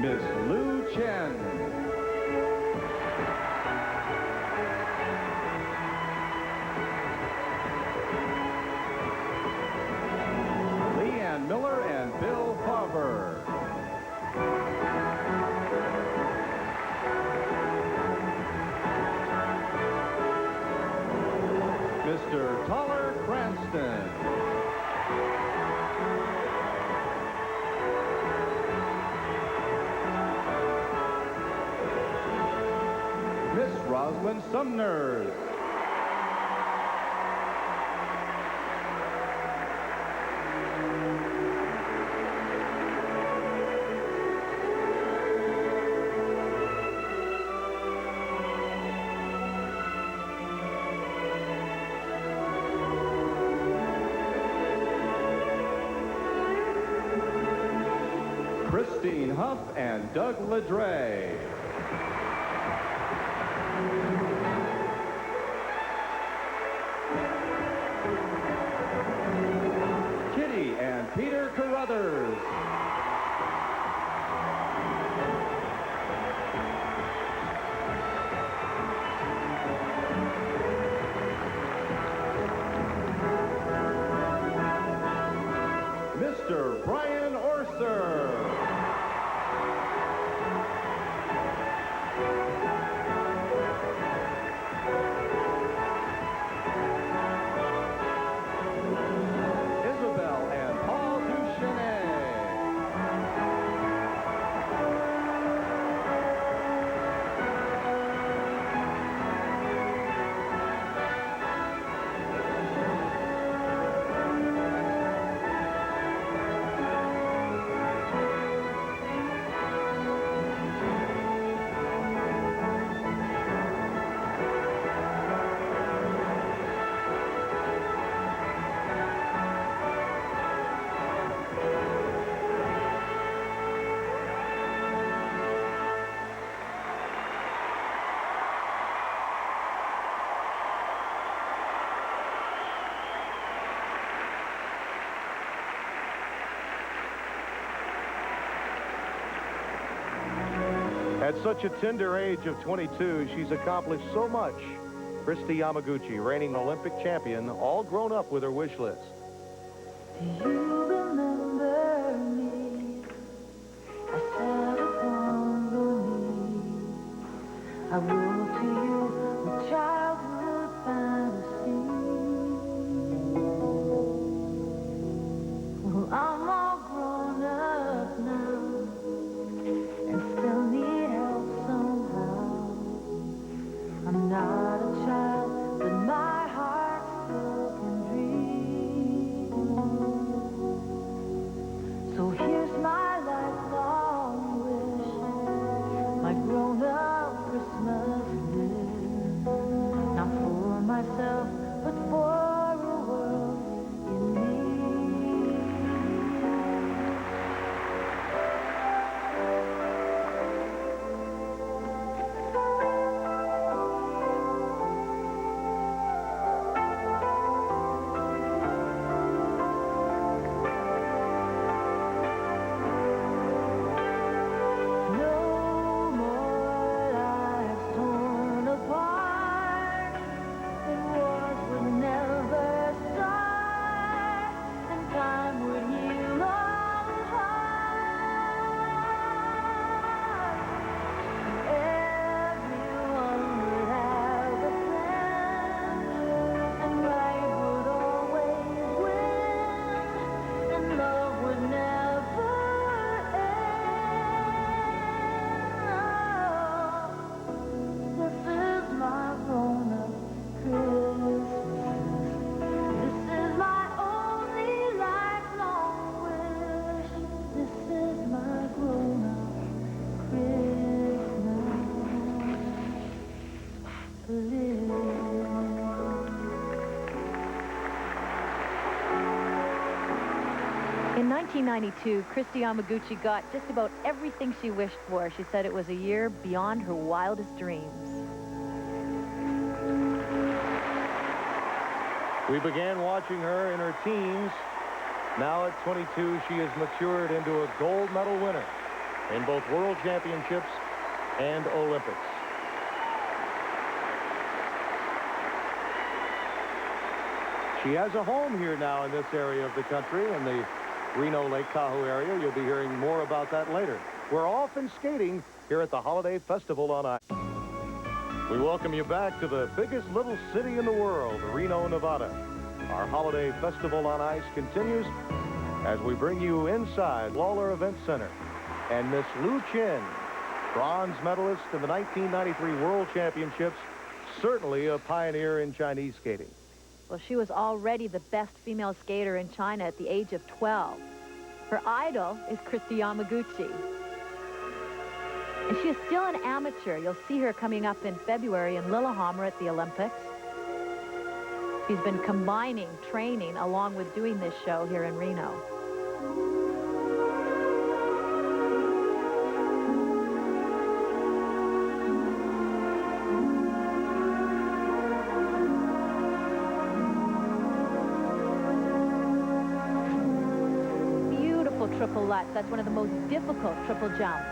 Miss Lou Chen. Leanne Miller and Bill Farber. Mr. Taller Cranston. Miss Rosalind Sumner. Christine Huff and Doug Ledre. Kitty and Peter Carruthers. Mr. Brian Orser. At such a tender age of 22, she's accomplished so much. Kristi Yamaguchi, reigning Olympic champion, all grown up with her wish list. Do you remember me? I sat upon your knee. I wrote to you with childhood fantasy. Well, I'm all grown up now and still need help somehow. I'm not a child, but my heart still can dream. So here's my lifelong wish, my grown-up Christmas list. Not for myself, but for a world in me. No more lives torn apart, and wars would never start, and time would heal all hearts. Everyone would have a plan, and right would always win, and love would never end. This is my grown-up Christmas. This is my only lifelong wish. This is my grown-up Christmas list. In 1992, Kristi Yamaguchi got just about everything she wished for. She said it was a year beyond her wildest dreams. We began watching her in her teens. Now at 22, she has matured into a gold medal winner. in both World Championships and Olympics. She has a home here now in this area of the country, in the Reno Lake Tahoe area. You'll be hearing more about that later. We're off and skating here at the Holiday Festival on Ice. We welcome you back to the biggest little city in the world, Reno, Nevada. Our Holiday Festival on Ice continues as we bring you inside Lawler Event Center. And Miss Lu Chin, bronze medalist in the 1993 World Championships, certainly a pioneer in Chinese skating. Well, she was already the best female skater in China at the age of 12. Her idol is Kristi Yamaguchi. And she is still an amateur. You'll see her coming up in February in Lillehammer at the Olympics. She's been combining training along with doing this show here in Reno. Triple Lutz. That's one of the most difficult triple jumps.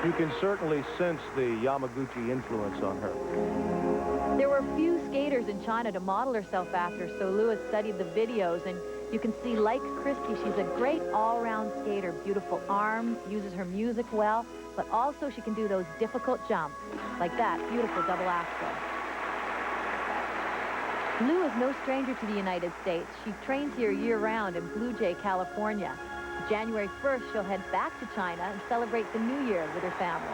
You can certainly sense the Yamaguchi influence on her. There were few skaters in China to model herself after, so Lewis studied the videos, and you can see, like Kristi, she's a great all-round skater. Beautiful arms, uses her music well, but also she can do those difficult jumps, like that beautiful double axel. Lou is no stranger to the United States. She trains here year-round in Blue Jay, California. January 1st, she'll head back to China and celebrate the New Year with her family.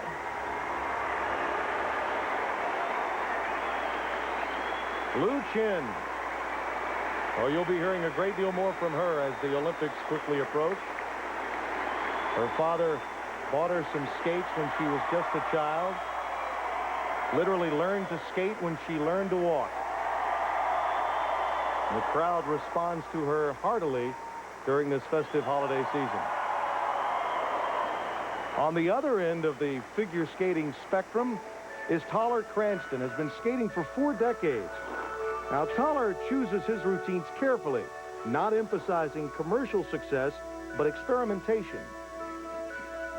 Lu Chin. Well, you'll be hearing a great deal more from her as the Olympics quickly approach. Her father bought her some skates when she was just a child. Literally learned to skate when she learned to walk. And the crowd responds to her heartily during this festive holiday season. On the other end of the figure skating spectrum is Toller Cranston, has been skating for 4 decades. Now, Toller chooses his routines carefully, not emphasizing commercial success, but experimentation.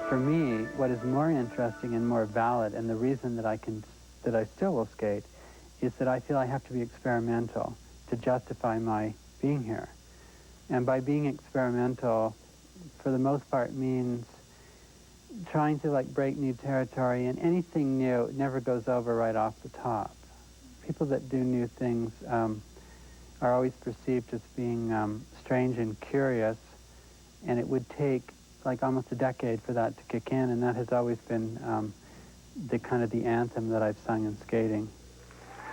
For me, what is more interesting and more valid, and the reason that I still will skate, is that I feel I have to be experimental to justify my being here. And by being experimental, for the most part, means trying to break new territory, and anything new never goes over right off the top. People that do new things are always perceived as being strange and curious, and it would take almost a decade for that to kick in, and that has always been the anthem that I've sung in skating.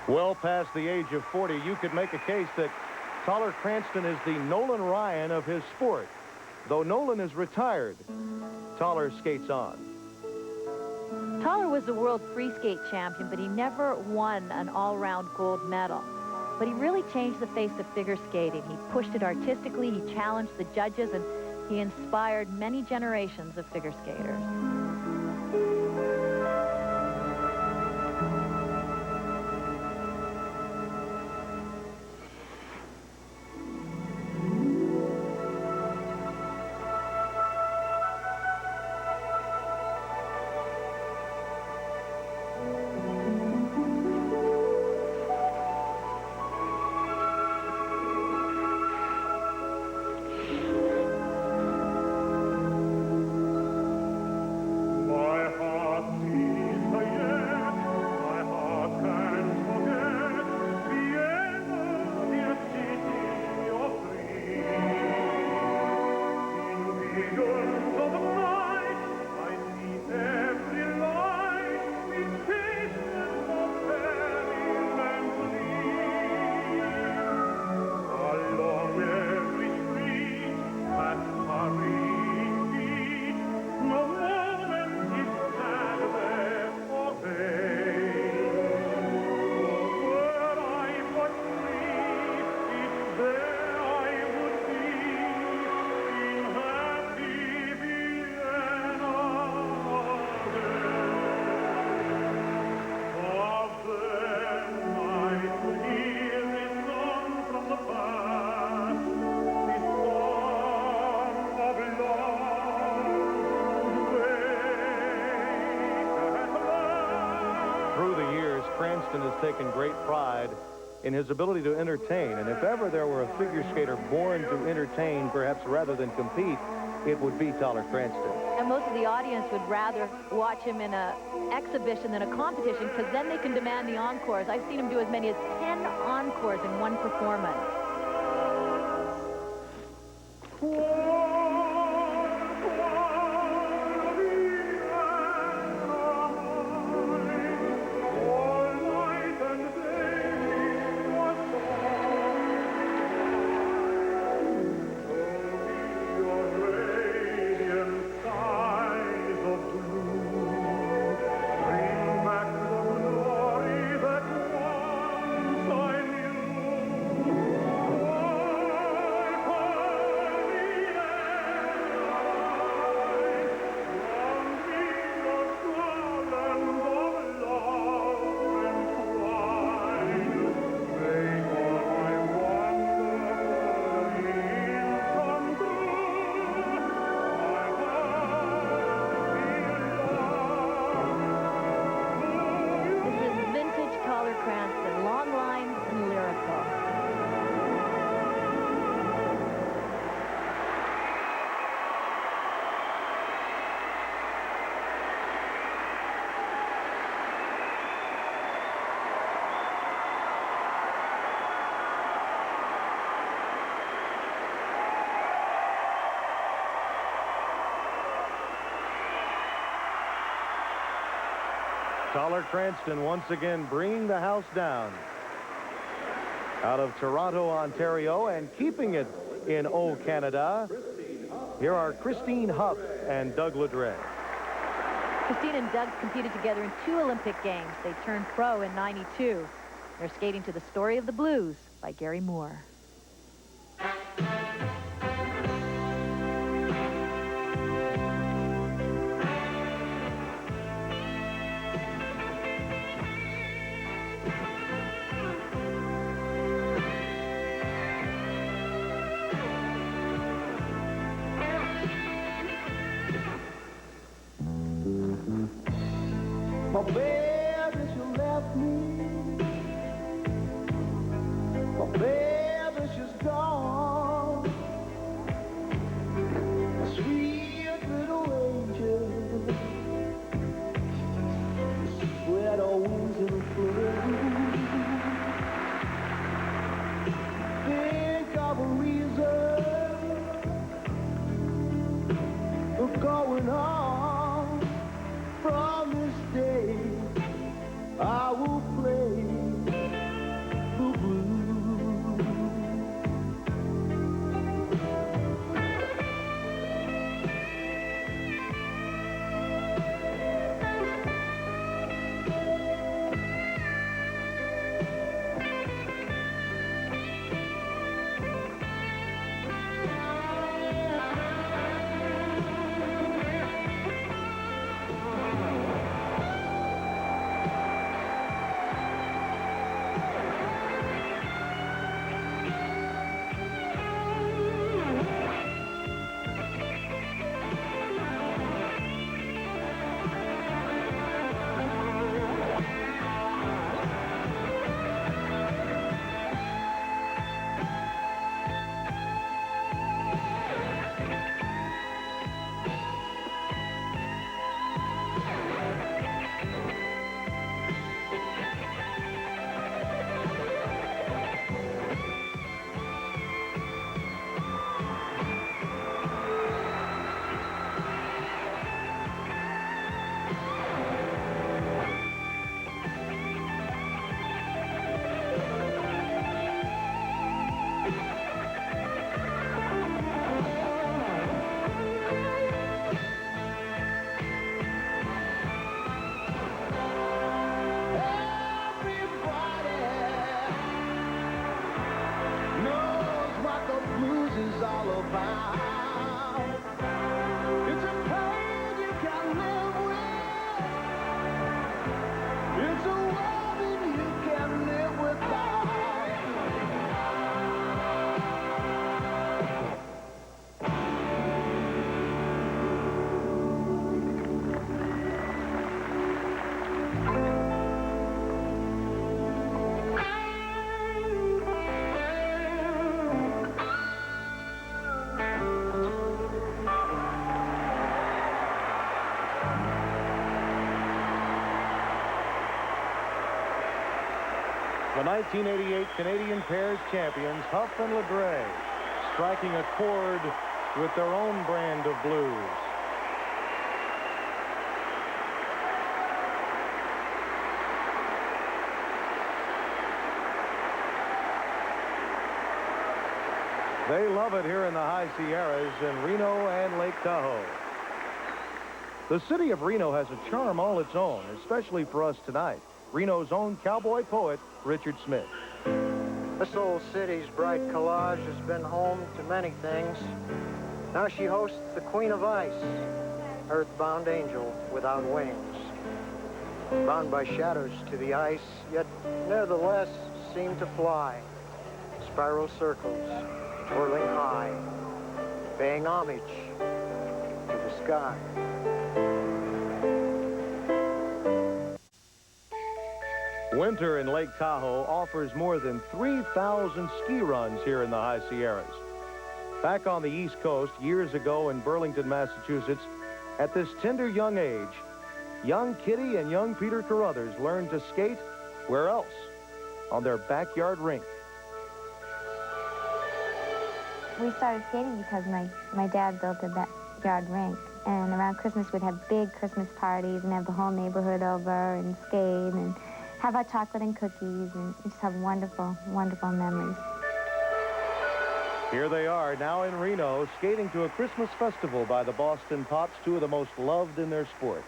Well past the age of 40, you could make a case that Toller Cranston is the Nolan Ryan of his sport. Though Nolan is retired, Toller skates on. Toller was the world free skate champion, but he never won an all-round gold medal. But he really changed the face of figure skating. He pushed it artistically, he challenged the judges, and he inspired many generations of figure skaters. Cranston has taken great pride in his ability to entertain, and if ever there were a figure skater born to entertain, perhaps rather than compete, it would be Tyler Cranston. And most of the audience would rather watch him in an exhibition than a competition, because then they can demand the encores. I've seen him do as many as 10 encores in one performance. Tyler Cranston once again bringing the house down out of Toronto, Ontario, and keeping it in Old Canada. Here are Christine Huff and Doug Ledre. Christine and Doug competed together in 2 Olympic Games. They turned pro in '92. They're skating to The Story of the Blues by Gary Moore. My baby, she left me. My baby, she's gone. A sweet little angel. Spread her wings and flew. Think of a reason for going on. From this day, I will play the blues. 1988 Canadian Pairs champions, Huff and Ledre, striking a chord with their own brand of blues. They love it here in the High Sierras in Reno and Lake Tahoe. The city of Reno has a charm all its own, especially for us tonight. Reno's own cowboy poet, Richard Smith. This old city's bright collage has been home to many things. Now she hosts the Queen of Ice, earthbound angel without wings. Bound by shadows to the ice, yet nevertheless seem to fly. Spiral circles, twirling high, paying homage to the sky. Winter in Lake Tahoe offers more than 3,000 ski runs here in the High Sierras. Back on the East Coast, years ago in Burlington, Massachusetts, at this tender young age, young Kitty and young Peter Carruthers learned to skate where else? On their backyard rink. We started skating because my dad built a backyard rink. And around Christmas, we'd have big Christmas parties and have the whole neighborhood over and skate and have hot chocolate and cookies, and we just have wonderful, wonderful memories. Here they are, now in Reno, skating to a Christmas festival by the Boston Pops, two of the most loved in their sport.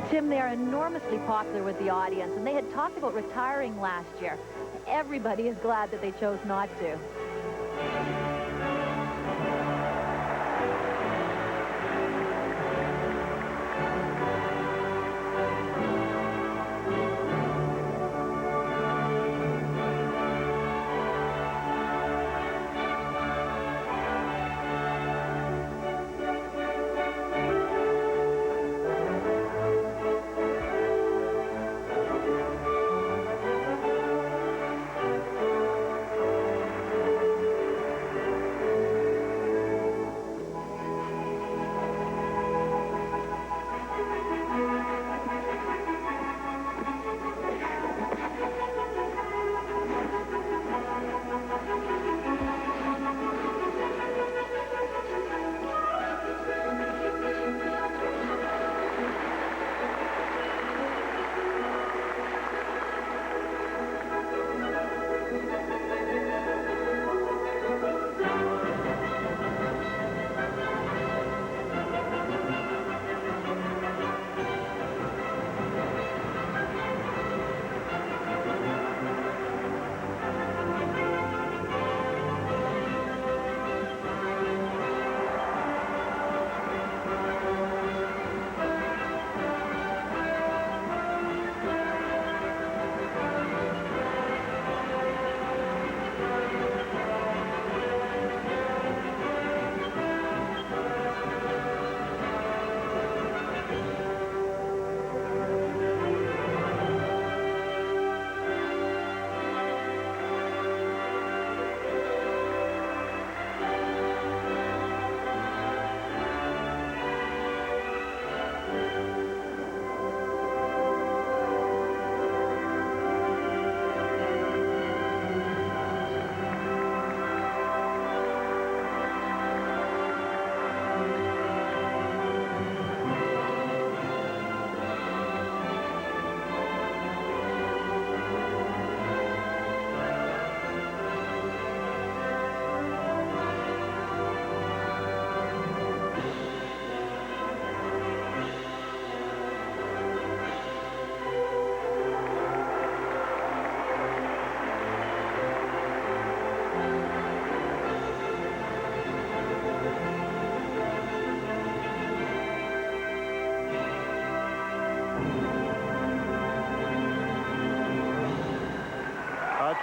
Tim, they are enormously popular with the audience, and they had talked about retiring last year. Everybody is glad that they chose not to.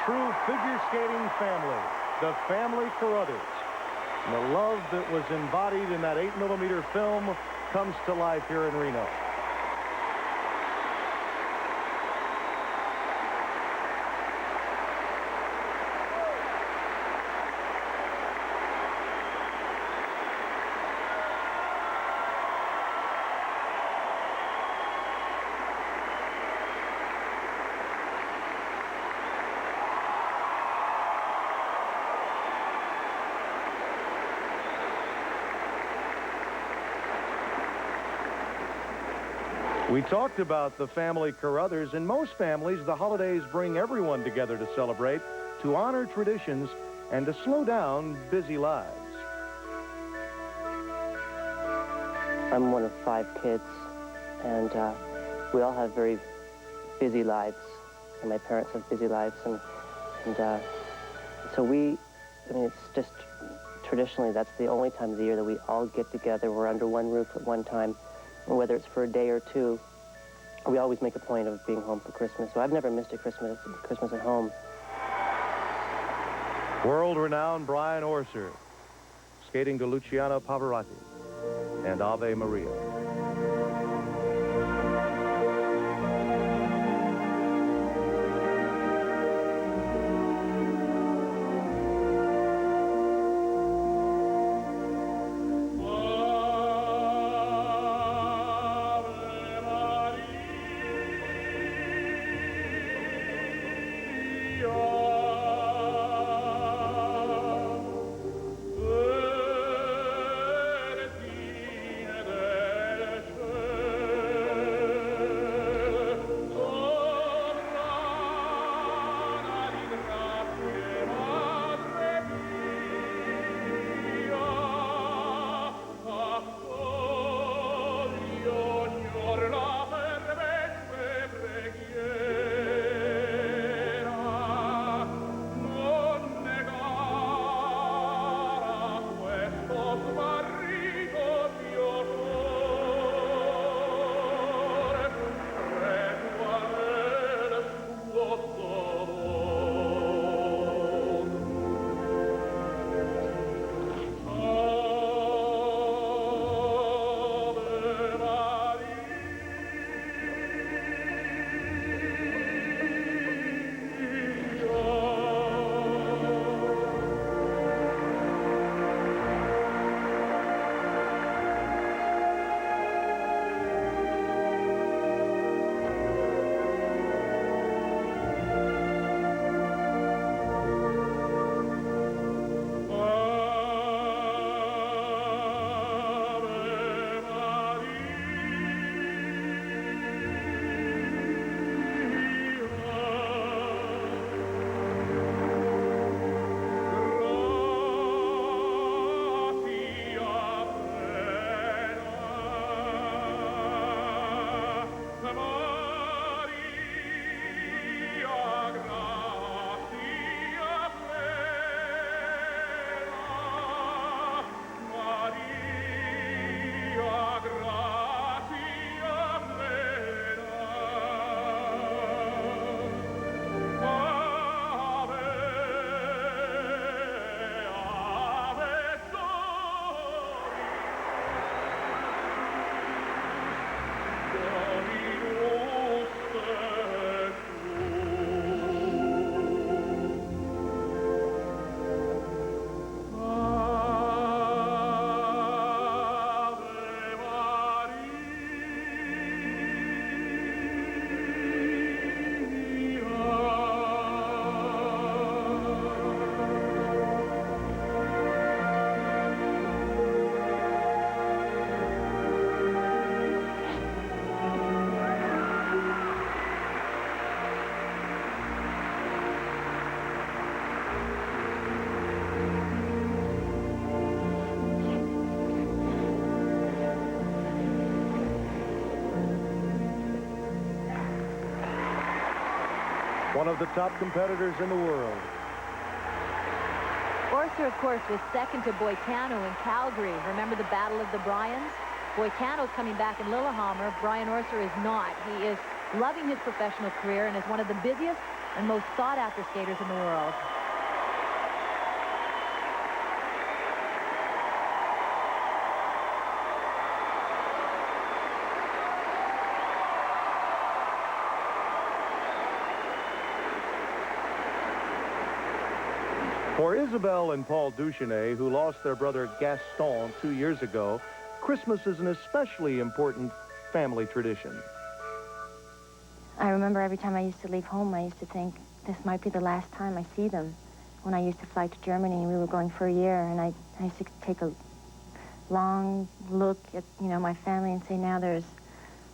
True figure skating family, the family Carruthers. And the love that was embodied in that 8mm film comes to life here in Reno. We talked about the family Carruthers. In most families, the holidays bring everyone together to celebrate, to honor traditions, and to slow down busy lives. I'm one of 5 kids, and we all have very busy lives, and my parents have busy lives, and so it's just traditionally that's the only time of the year that we all get together. We're under one roof at one time, and whether it's for a day or two, we always make a point of being home for Christmas. So I've never missed a Christmas at home. World-renowned Brian Orser, skating to Luciano Pavarotti and Ave Maria. One of the top competitors in the world. Orser, of course, was second to Boitano in Calgary. Remember the Battle of the Bryans? Boitano's coming back in Lillehammer. Brian Orser is not. He is loving his professional career and is one of the busiest and most sought-after skaters in the world. For Isabel and Paul Duchesnay, who lost their brother Gaston 2 years ago, Christmas is an especially important family tradition. I remember every time I used to leave home, I used to think, this might be the last time I see them. When I used to fly to Germany, we were going for a year, and I used to take a long look at, my family and say, now there's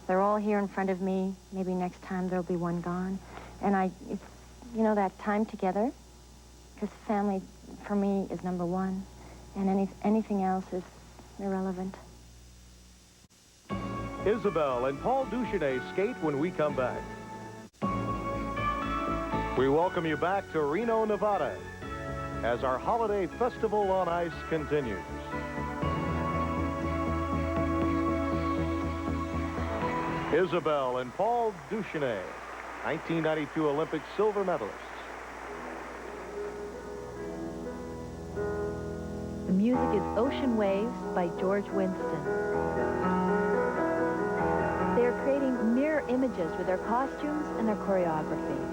They're all here in front of me. Maybe next time there'll be one gone. And it's, you know, that time together, because family, for me, is number one, and anything else is irrelevant. Isabel and Paul Duchenet skate when we come back. We welcome you back to Reno, Nevada, as our holiday festival on ice continues. Isabel and Paul Duchenet, 1992 Olympic silver medalists. The music is Ocean Waves by George Winston. They are creating mirror images with their costumes and their choreography.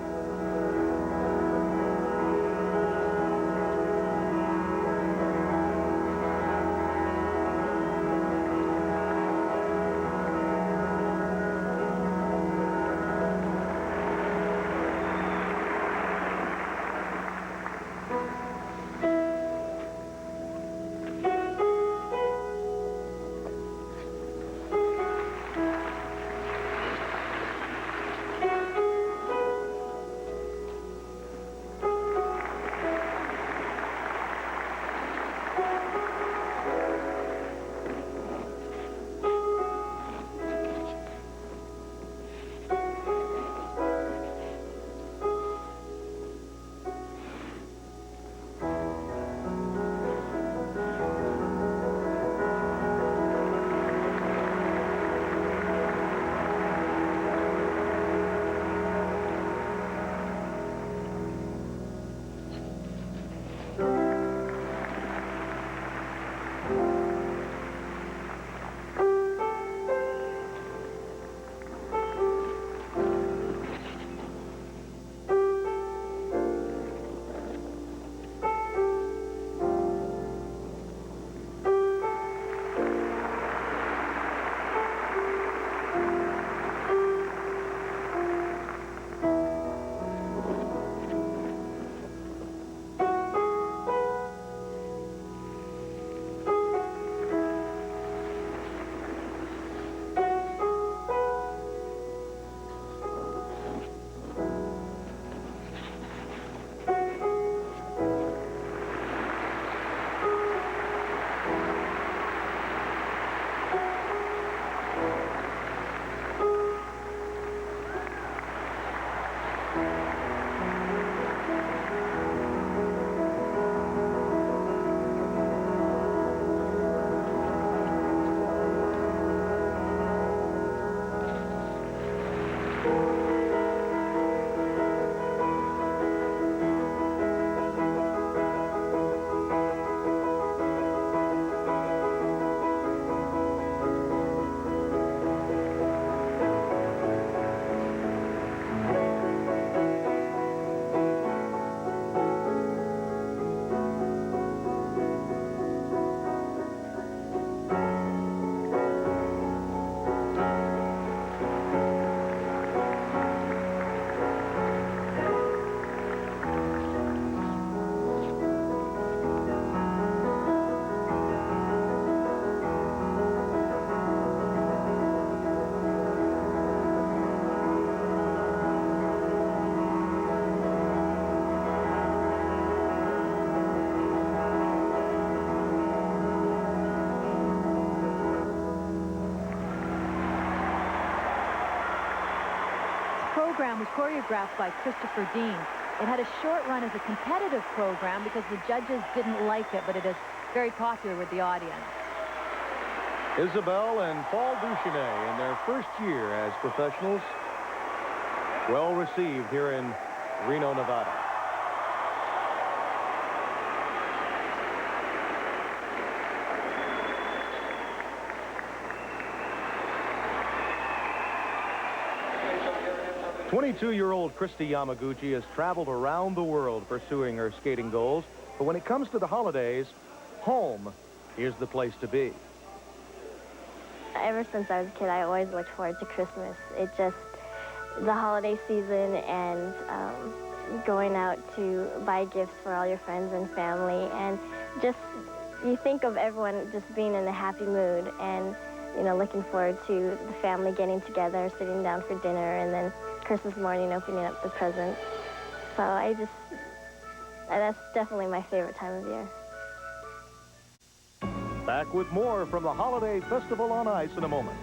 Program was choreographed by Christopher Dean. It had a short run as a competitive program because the judges didn't like it, but it is very popular with the audience. Isabel and Paul Duchenet in their first year as professionals. Well received here in Reno, Nevada. "22-year-old Kristi Yamaguchi has traveled around the world pursuing her skating goals, but when it comes to the holidays, home is the place to be." Ever since I was a kid, I always looked forward to Christmas. It just, the holiday season and going out to buy gifts for all your friends and family, and just, you think of everyone just being in a happy mood, and you know, looking forward to the family getting together, sitting down for dinner, and then Christmas morning opening up the presents. So that's definitely my favorite time of year. Back with more from the Holiday Festival on Ice in a moment.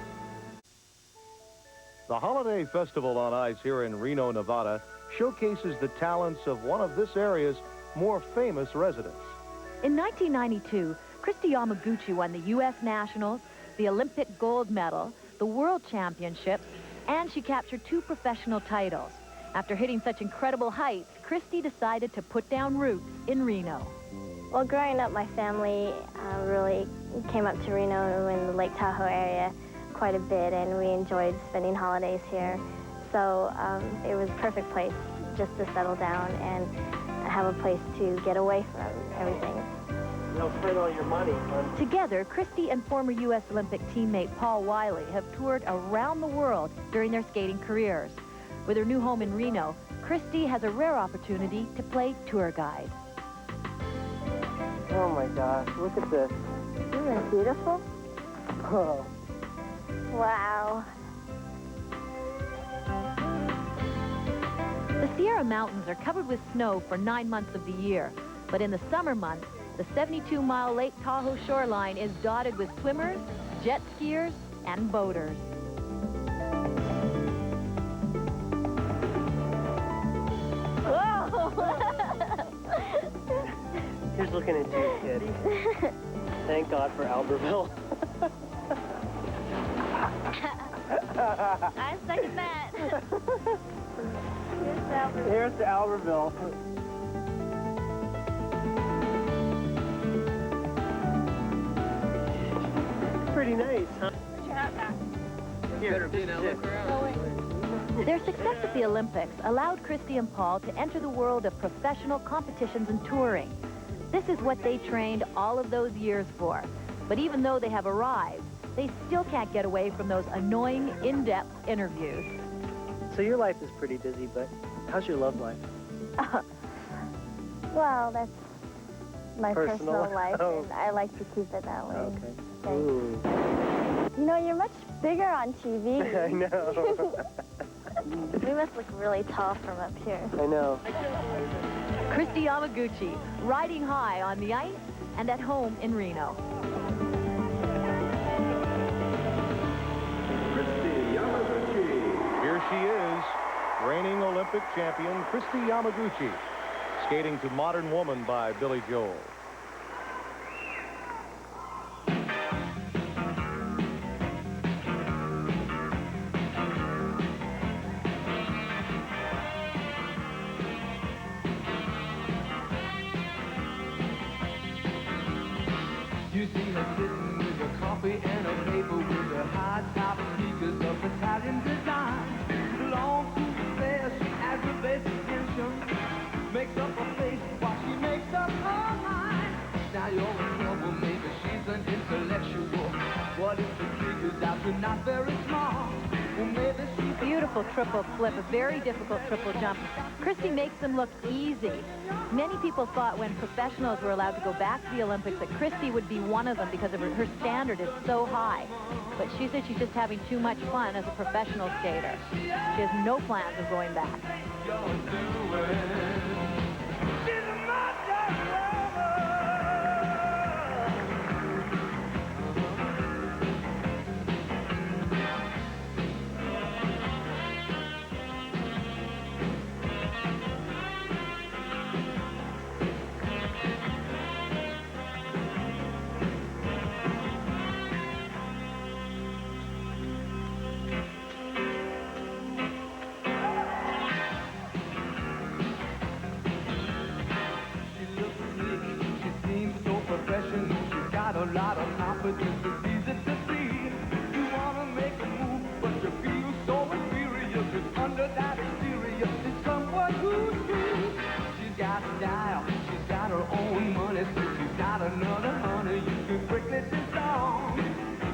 The Holiday Festival on Ice here in Reno, Nevada showcases the talents of one of this area's more famous residents. In 1992, Kristi Yamaguchi won the U.S. Nationals, the Olympic gold medal, the World Championships, and she captured 2 professional titles. After hitting such incredible heights, Kristi decided to put down roots in Reno. Well, growing up, my family really came up to Reno in the Lake Tahoe area quite a bit, and we enjoyed spending holidays here. So it was a perfect place just to settle down and have a place to get away from everything. You'll spend all your money on... Together, Kristi and former U.S. Olympic teammate Paul Wiley have toured around the world during their skating careers. With her new home in Reno, Kristi has a rare opportunity to play tour guide. Oh my gosh, look at this. Isn't it beautiful? Oh. Wow. The Sierra Mountains are covered with snow for 9 months of the year, but in the summer months, the 72-mile Lake Tahoe shoreline is dotted with swimmers, jet skiers, and boaters. Here's looking at you, kid. Thank God for Albertville. I second that. Here's to Albertville. Pretty nice, huh? Here, Their success at the Olympics allowed Kristi and Paul to enter the world of professional competitions and touring. This is what they trained all of those years for. But even though they have arrived, they still can't get away from those annoying, in-depth interviews. So your life is pretty busy, but how's your love life? Well, that's my Personal? personal life, Oh. and I like to keep it that way. Okay. Thanks. Ooh. You know, you're much bigger on TV. I know. We must look really tall from up here. I know. Kristi Yamaguchi, riding high on the ice and at home in Reno. Kristi Yamaguchi. Here she is, reigning Olympic champion Kristi Yamaguchi, skating to Modern Woman by Billy Joel. You see her sitting with a coffee and a paper with her high-top sneakers of Italian design. Long cool hair, she aggravates attention. Makes up her face while she makes up her mind. Now you're in trouble, maybe she's an intellectual. What if the figures out you're not very smart? Well, maybe she's Beautiful triple flip, a very difficult triple jump. Kristi makes them look easy. Many people thought when professionals were allowed to go back to the Olympics that Kristi would be one of them because of her standard is so high. But she said she's just having too much fun as a professional skater. She has no plans of going back. A lot of confidence, it's easy to see. You want to make a move, but you feel so inferior. Cause under that exterior is someone who's true. She's got style, she's got her own money. So she's got another honey you can quickly disarm.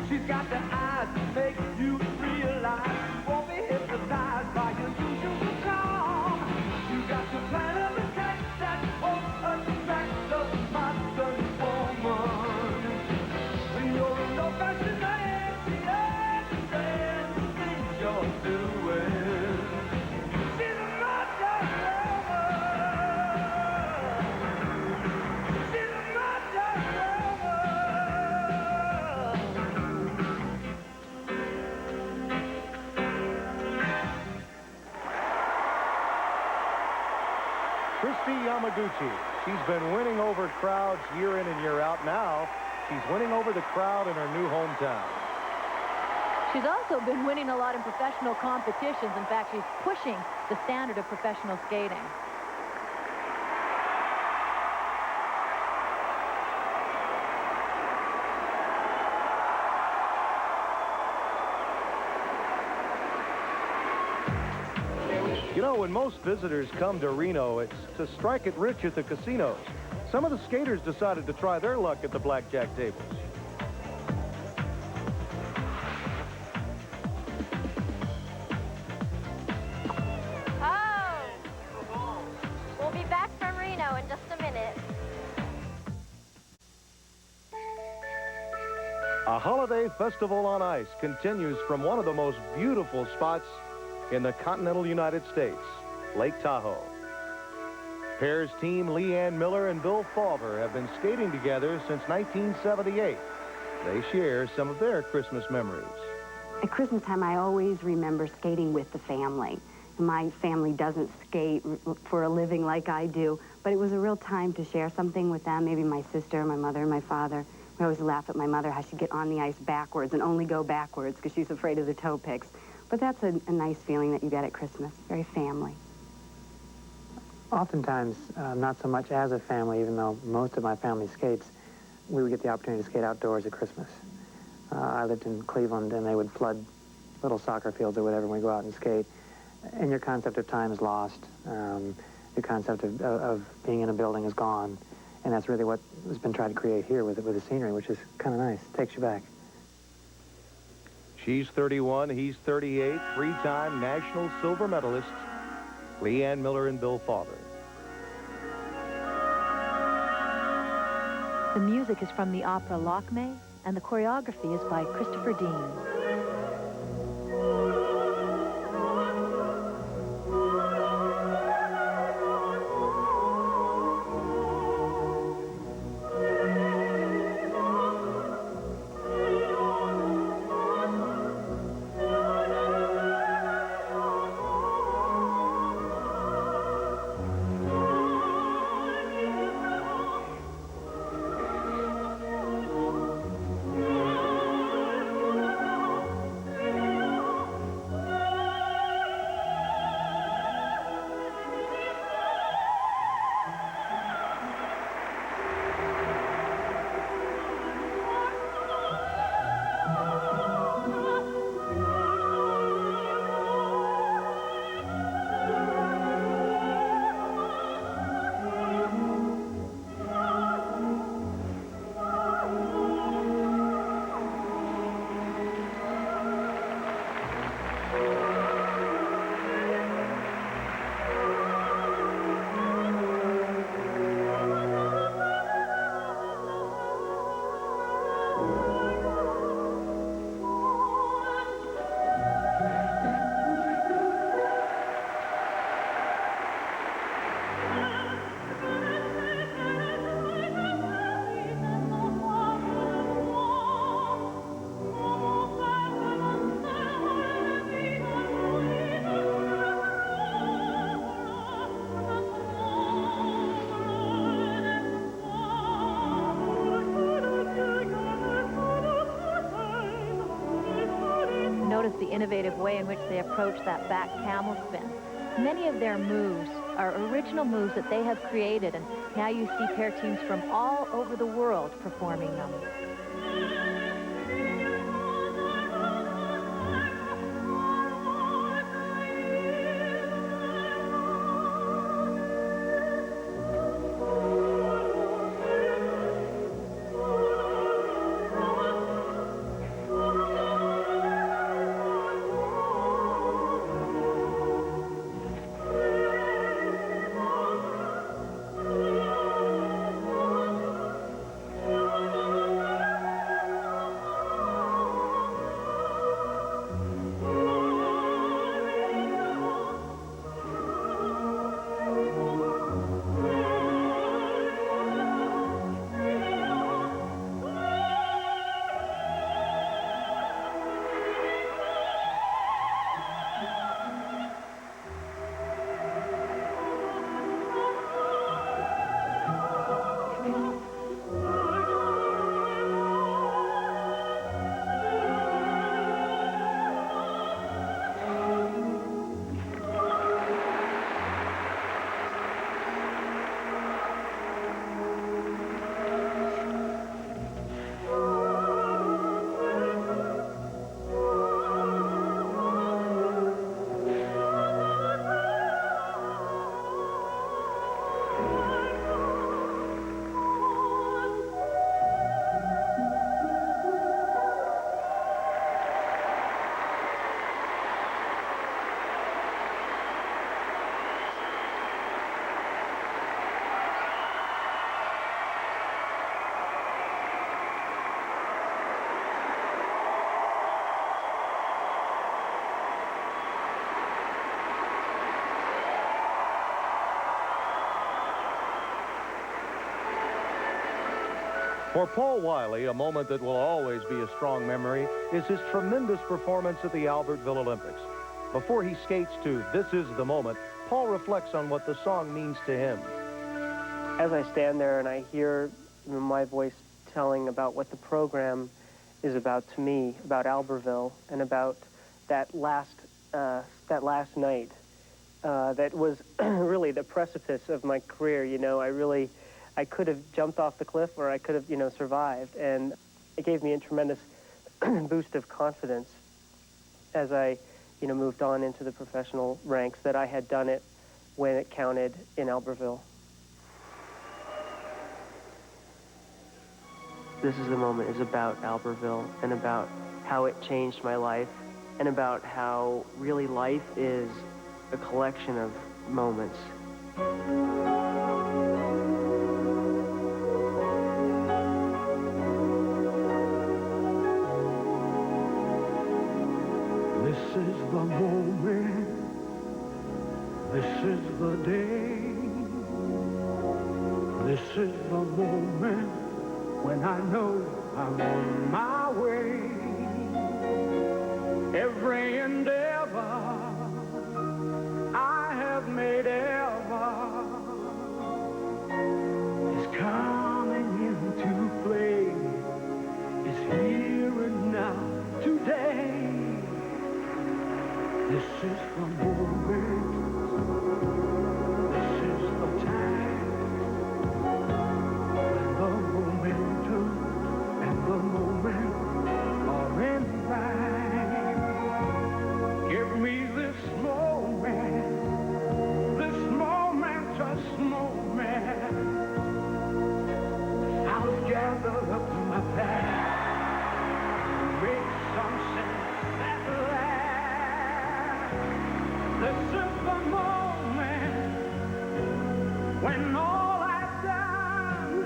She's got the eyes to make you realize you won't be hypnotized by your usual charm. You got to plan of attack that won't attract the modern woman. You're a low-fashion man, Yamaguchi. She's been winning over crowds year in and year out. Now she's winning over the crowd in her new hometown. She's also been winning a lot in professional competitions. In fact, she's pushing the standard of professional skating. You know, when most visitors come to Reno, it's to strike it rich at the casinos. Some of the skaters decided to try their luck at the blackjack tables. Oh! We'll be back from Reno in just a minute. A holiday festival on ice continues from one of the most beautiful spots in the continental United States, Lake Tahoe. Pairs team Leanne Miller and Bill Falver have been skating together since 1978. They share some of their Christmas memories. At Christmas time, I always remember skating with the family. My family doesn't skate for a living like I do, but it was a real time to share something with them, maybe my sister, my mother, and my father. We always laugh at my mother how she'd get on the ice backwards and only go backwards because she's afraid of the toe picks. But that's a nice feeling that you get at Christmas, very family. Oftentimes, not so much as a family, even though most of my family skates, we would get the opportunity to skate outdoors at Christmas. I lived in Cleveland, and they would flood little soccer fields or whatever when we go out and skate. And your concept of time is lost. Your concept of being in a building is gone. And that's really what has been tried to create here with the scenery, which is kind of nice. Takes you back. She's 31, he's 38, three-time national silver medalists, Leanne Miller and Bill Falver. The music is from the opera Lakme, and the choreography is by Christopher Dean. Notice the innovative way in which they approach that back camel spin. Many of their moves are original moves that they have created, and now you see pair teams from all over the world performing them. For Paul Wiley, a moment that will always be a strong memory is his tremendous performance at the Albertville Olympics. Before he skates to This Is the Moment, Paul reflects on what the song means to him. As I stand there and I hear my voice telling about what the program is about to me, about Albertville, and about that last night, that was really the precipice of my career. You know, I could have jumped off the cliff, or I could have, survived, and it gave me a tremendous boost of confidence as I, moved on into the professional ranks, that I had done it when it counted in Albertville. This Is the Moment is about Albertville and about how it changed my life and about how really life is a collection of moments. This is the moment, this is the day, this is the moment when I know I'm on my way. Every endeavor I have made ever is coming into play, is here and now, today. This is the moment, this is the time, when the momentum and the moment are in line. Give me this momentous moment. I'll gather up my back, make some sense at last. This is the moment when all I've done,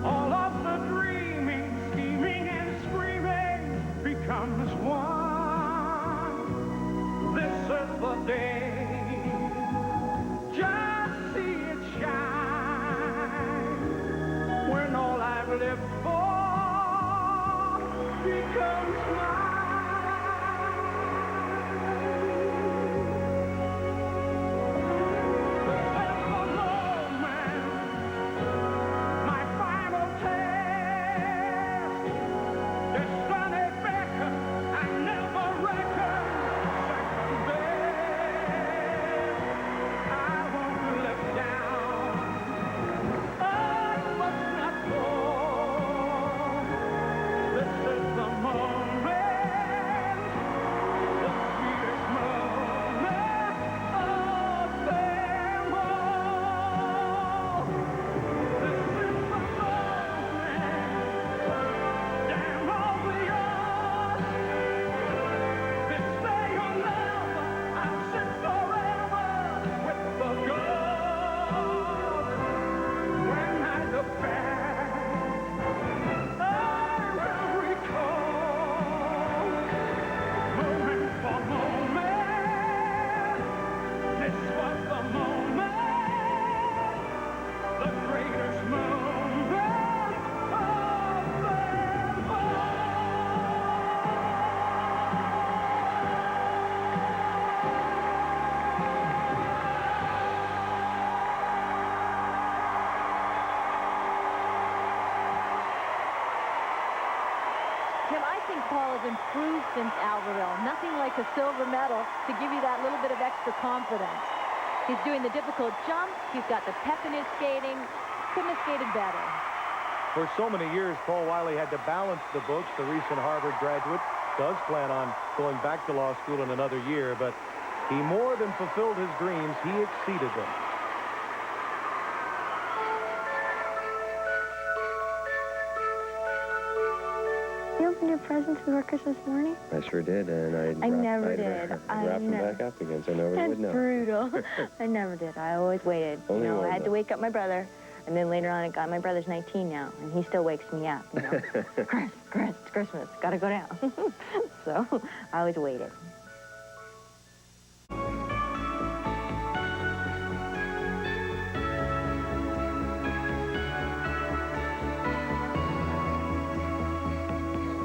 all of the dreaming, scheming, and screaming becomes one. This is the day, just see it shine, when all I've lived for becomes mine. Improved since Albertville. Nothing like a silver medal to give you that little bit of extra confidence. He's doing the difficult jumps. He's got the pep in his skating. Couldn't have skated better. For so many years, Paul Wiley had to balance the books. The recent Harvard graduate does plan on going back to law school in another year, but he more than fulfilled his dreams. He exceeded them. You opened your presents before Christmas morning? I sure did, and I never did. I'd wrap them back up again so nobody would know. That's brutal. I never did. I always waited. Only I had to wake up my brother, and then later on, my brother's 19 now, and he still wakes me up. Christmas, gotta go down. So I always waited.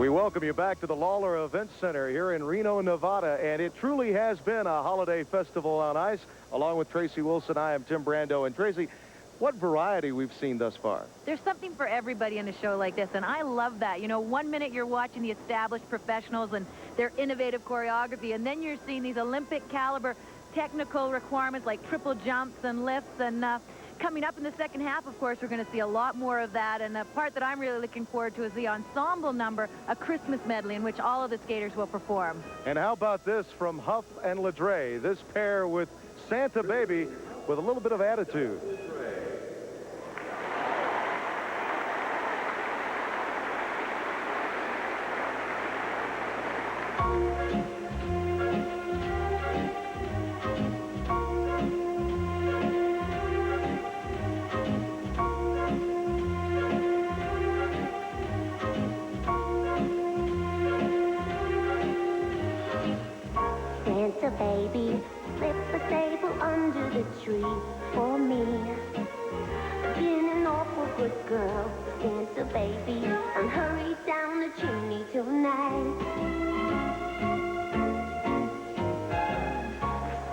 We welcome you back to the Lawler Event Center here in Reno, Nevada, and it truly has been a holiday festival on ice. Along with Tracy Wilson, I am Tim Brando. And Tracy, what variety we've seen thus far? There's something for everybody in a show like this, and I love that. You know, one minute you're watching the established professionals and their innovative choreography, and then you're seeing these Olympic caliber technical requirements like triple jumps and lifts. And coming up in the second half, of course, we're going to see a lot more of that. And the part that I'm really looking forward to is the ensemble number, a Christmas medley in which all of the skaters will perform. And how about this from Huff and Ladre, this pair with Santa Baby with a little bit of attitude. Santa baby, slip a sable under the tree for me. Been an awful good girl, Santa baby, and hurry down the chimney tonight.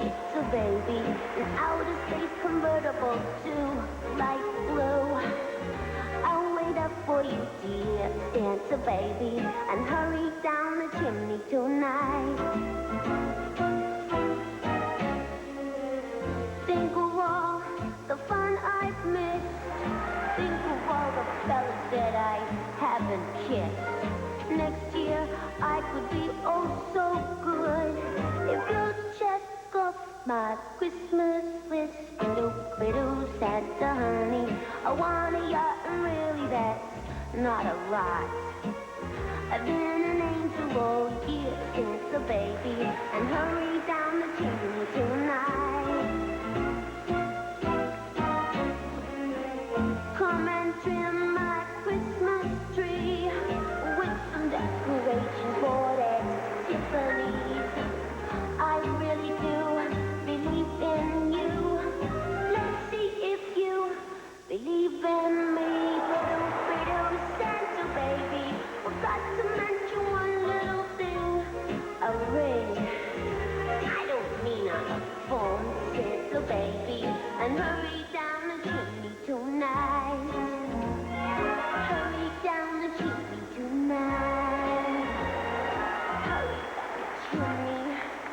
It's a baby, an outer space convertible to light blue. I'll wait up for you, dear Santa baby, and hurry down the chimney tonight. Think of all the fun I've missed. Think of all the fellas that I haven't kissed. Next year I could be oh so good if you'll check off my Christmas list. Little Santa honey, I want a yacht, and really that's not a lot. I've been an angel all year, Santa baby, and hurry down the chimney tonight. Come and trim my Christmas tree with some decorations bought at Tiffany's. I really do believe in you. Let's see if you believe in me. Little Santa baby, forgot to mention one little thing. A ring. I don't mean a phone, Santa baby, and hurry down the chimney tonight. Hurry down the chimney tonight. Hurry down the chimney tonight.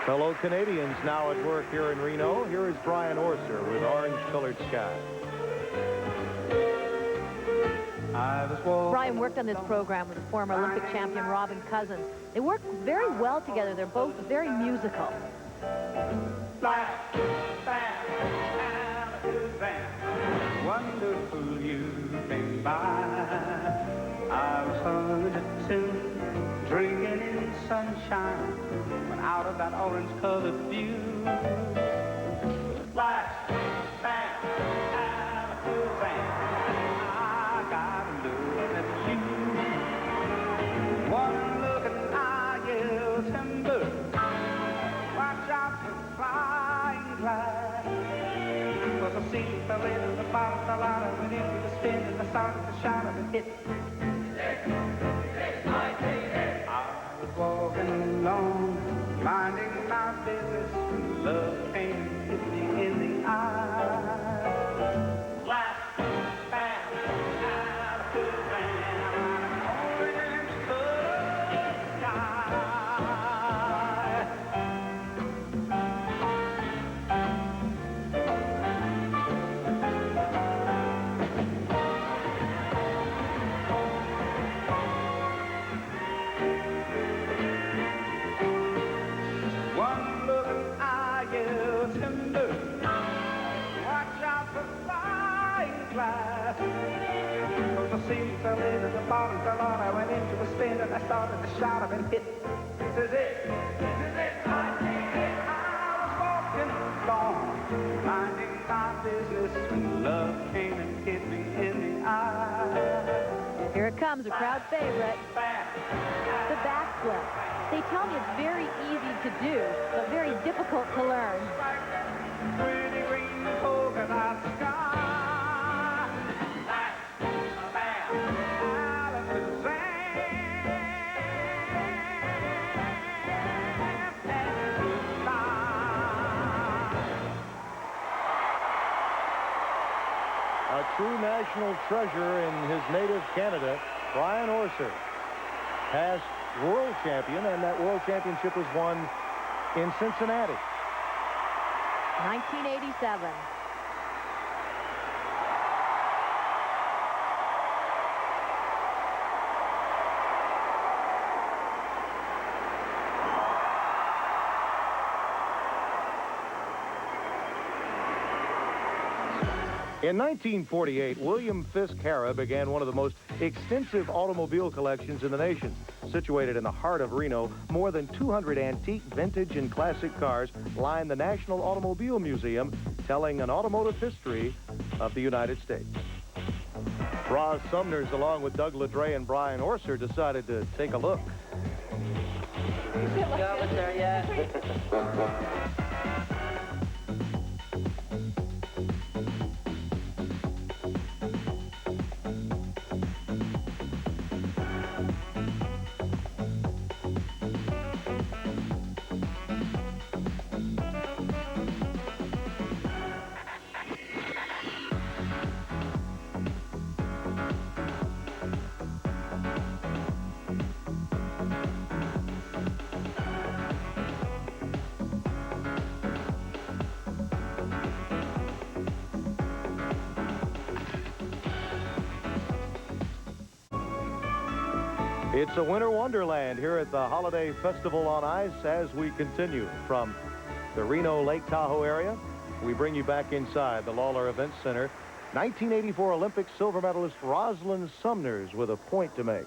Fellow Canadians now at work here in Reno. Here is Brian Orser with Orange-Colored Sky. Brian worked on this program with the former Olympic champion Robin Cousins. They work very well together. They're both very musical. Wonderful you came by. I was huddled soon, drinking in sunshine, when out of that orange-colored view. Flash, bang, attitude, bang. I got to look at you. One look and I yell timber. Watch out for flying glass. Was a sea fell into the bottom, fell out of it into the spin, and I started to shout of it. I was walking along, minding my business, when love came and hit me in the eye. Flash, bang, out of the van, orange-colored sky. ceiling fell in and the bottom fell on. I went into a spin and I started to shout. I've been hit. This is it. This is it. I did it. I was walking along, minding my business when love came and hit me in the eye. Here it comes, a crowd favorite. The backflip. They tell me it's very easy to do, but very difficult to learn. Pretty green polka dot sky. A true national treasure in his native Canada, Brian Orser, past world champion, and that world championship was won in Cincinnati. 1987. In 1948, William Fisk Harrah began one of the most extensive automobile collections in the nation. Situated in the heart of Reno, more than 200 antique, vintage, and classic cars line the National Automobile Museum, telling an automotive history of the United States. Roz Sumners, along with Doug LeDre and Brian Orser, decided to take a look. Go with there yet. It's a winter wonderland here at the Holiday Festival on Ice as we continue from the Reno Lake Tahoe area. We bring you back inside the Lawler Event Center. 1984 Olympic silver medalist Rosalind Sumners with a point to make.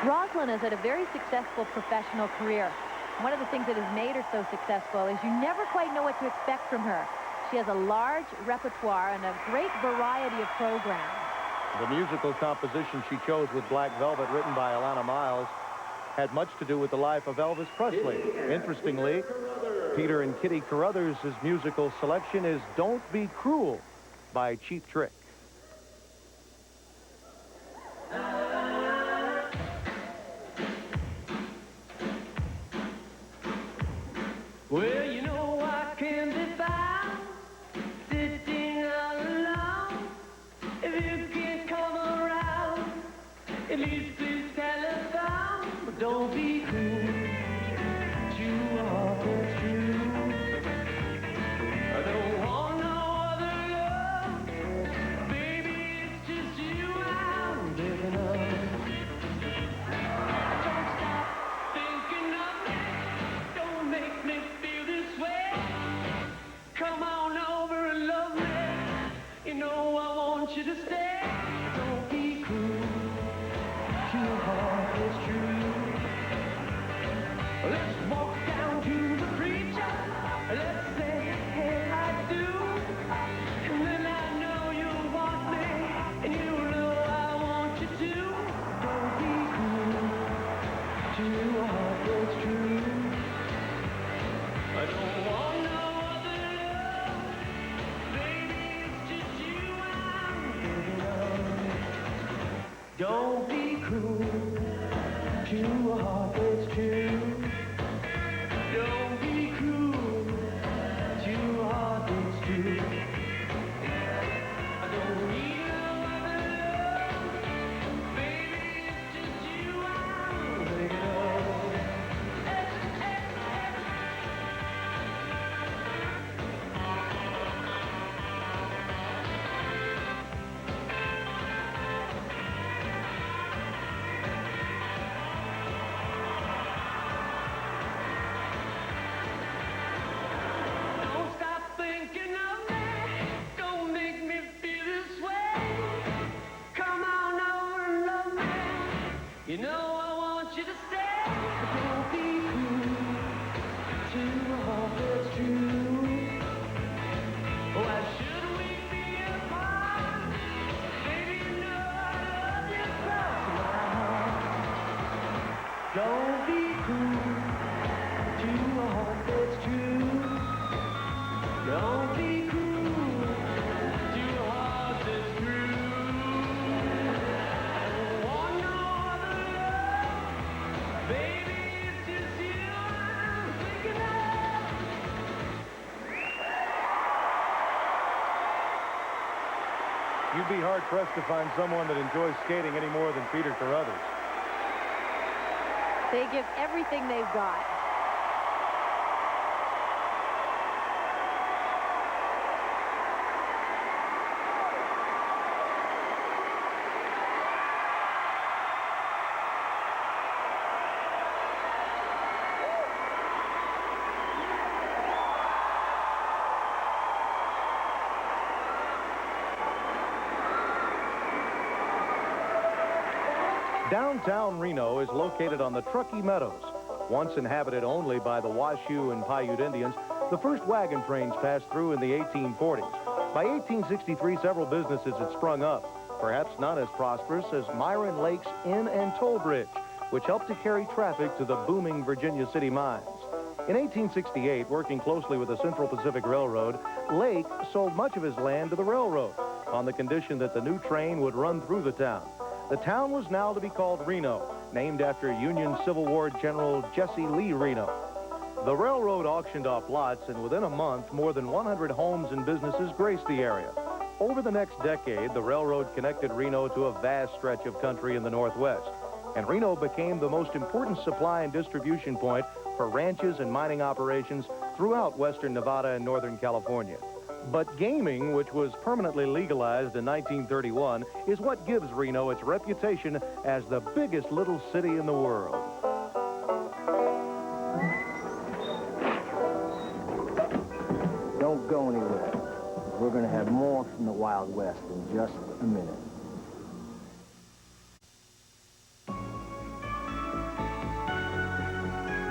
Rosalind has had a very successful professional career. One of the things that has made her so successful is you never quite know what to expect from her. She has a large repertoire and a great variety of programs. The musical composition she chose with Black Velvet, written by Alana Miles, had much to do with the life of Elvis Presley. Interestingly, Peter and Kitty Carruthers' musical selection is Don't Be Cruel by Cheap Trick. Well, you know I can be found sitting all alone. If you can't come around, at least please telephone. But don't be cruel to always true. I don't want no other love. Baby, it's just you I'm thinking of. Don't stop thinking of me. Don't make me feel this way. Come on over and love me. You know I want you to stay. Don't be cruel. Your heart is true. Let's walk down to the preacher. Let's say, hey, I do. And then I know you'll want me. And you know I want you to. Don't be cruel. Your heart is true. I don't want no other love. Baby, it's just you I'm thinking of. Don't be cruel to a heart that's true. Don't be cruel to a heart that's true. I don't need no other love. Baby, it's just you I'm thinking of. Don't stop thinking of me. Don't make me feel this way. Come on over and love me. You know I want you to stay. But don't be cruel to a heart that's true. Why should we be apart? Baby, you know I love you across my heart. Don't be cruel to a heart that's true. Don't be cruel to a heart that's true. I don't want no other love. Baby, it's just you I'm thinking of. You'd be hard-pressed to find someone that enjoys skating any more than Peter Carruthers. They give everything they've got. Downtown Reno is located on the Truckee Meadows. Once inhabited only by the Washoe and Paiute Indians, the first wagon trains passed through in the 1840s. By 1863, several businesses had sprung up, perhaps not as prosperous as Myron Lake's Inn and Toll Bridge, which helped to carry traffic to the booming Virginia City mines. In 1868, working closely with the Central Pacific Railroad, Lake sold much of his land to the railroad on the condition that the new train would run through the town. The town was now to be called Reno, named after Union Civil War General Jesse Lee Reno. The railroad auctioned off lots, and within a month, more than 100 homes and businesses graced the area. Over the next decade, the railroad connected Reno to a vast stretch of country in the Northwest, and Reno became the most important supply and distribution point for ranches and mining operations throughout western Nevada and northern California. But gaming, which was permanently legalized in 1931, is what gives Reno its reputation as the biggest little city in the world. Don't go anywhere. We're going to have more from the Wild West in just a minute.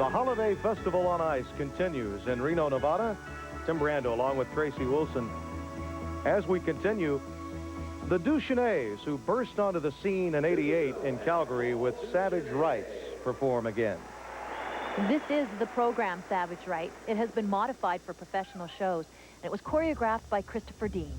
The Holiday Festival on Ice continues in Reno, Nevada. Tim Brando along with Tracy Wilson. As we continue, the Duchesnays, who burst onto the scene in '88 in Calgary with Savage Rights, perform again. This is the program Savage Rights. It has been modified for professional shows, and it was choreographed by Christopher Dean.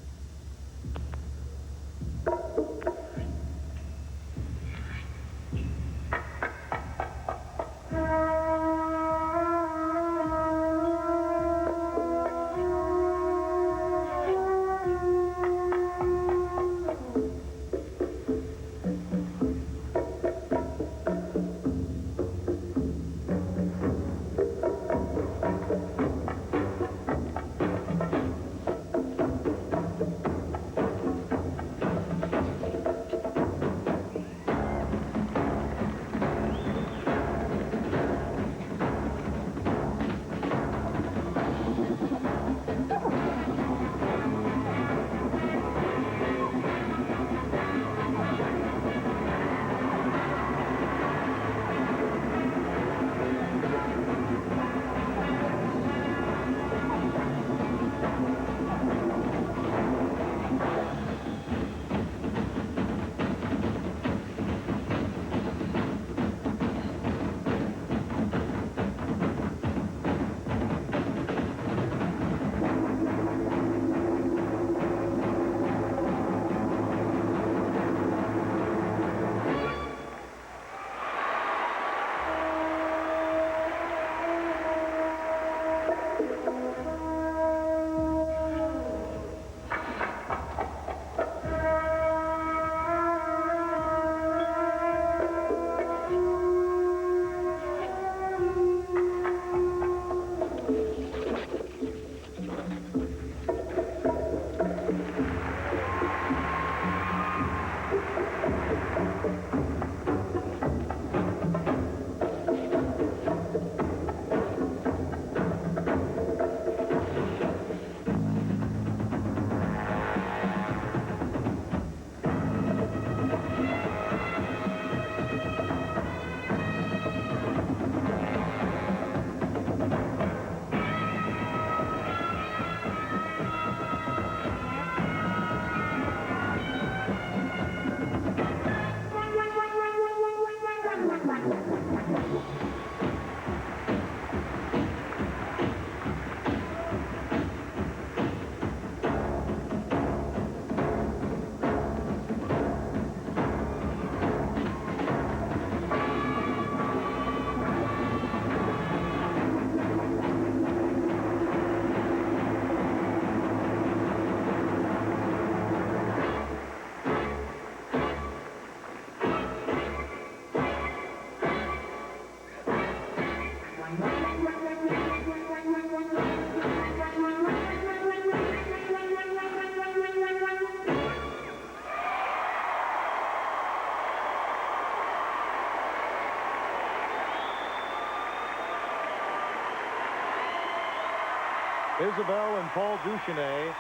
Isabel and Paul Duchesnay